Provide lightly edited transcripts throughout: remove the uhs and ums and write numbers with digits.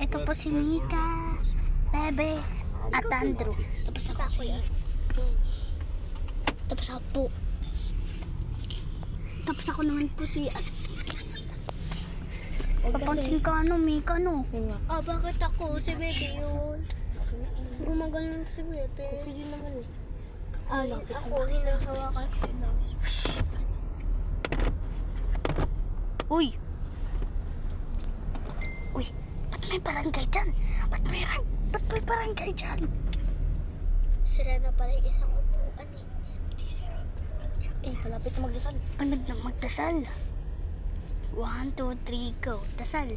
Ito po si Mika, Bebe, at Andrew. Tapos ako si... Tapos ako po. Tapos ako naman po si... Papansin ka ano, Mika no? Ah, bakit ako? Si Bebe yun. Gumagano si Bebe. Pwede naman eh. Ay, ako hinahawakan ko na. Uy! Uy! Ba't may barangay dyan? Ba't may barangay dyan? Sira na pala yung isang upuan eh. Eh, malapit na magdasal. Ano na magdasal? 1, 2, 3, go. Dasal.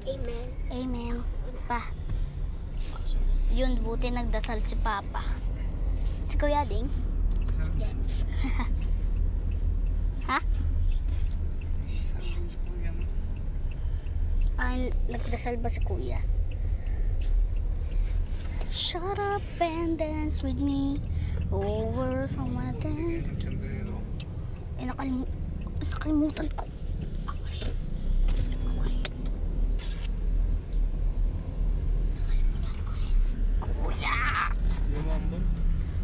Amen. Amen. Pa. Yun, buti nagdasal si Papa. Si Kuya Ding? Hindi. Ha? Ay, nagdasal ba si Kuya? Shut up and dance with me over from my tent. Eh, nakalimutan ko. Ako rin. Nakalimutan ko rin. Kuya!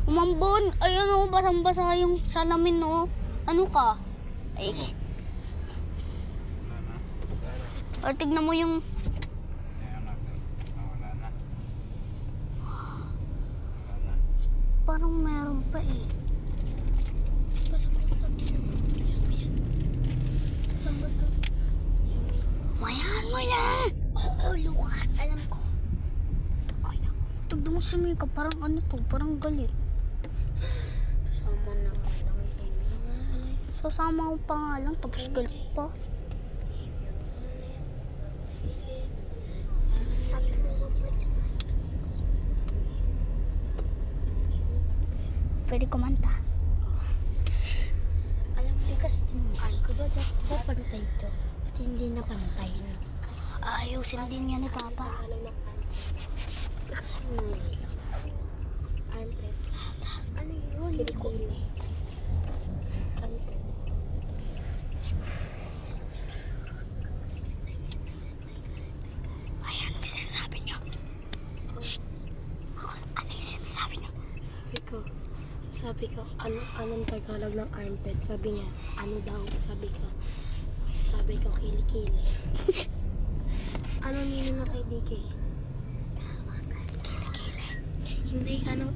Umambon! Ayun o, basang-basa yung salamin o. Ano ka? Ay. O, tignan mo yung... Parang meron pa eh. Basang-basa. Basang-basa. Mayan! Oo, lukat. Alam ko. Ay, ako. Tignan mo si Mika, parang ano to, parang galit. Sama na nga lang yun. Sasama ko pa nga lang, tapos galit pa. Sabi mo huwag mo niya. Pwede kumanta. Alam mo, kasi ko ba dapat pantay ito? At hindi na pantay no? Ayusin din yan ni Papa. Kasi armpit. Ano yun? Kilikili. Armpit. Ayan, ano yung sinasabi niyo? Ano yung sinasabi niyo? Sabi ko, anong Tagalog ng armpit? Sabi niya, ano daw? Sabi ko, kilikili. Ano meaning ng IDK? Kilikili. Hindi, anong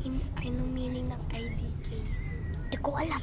meaning ng IDK? Hindi ko alam.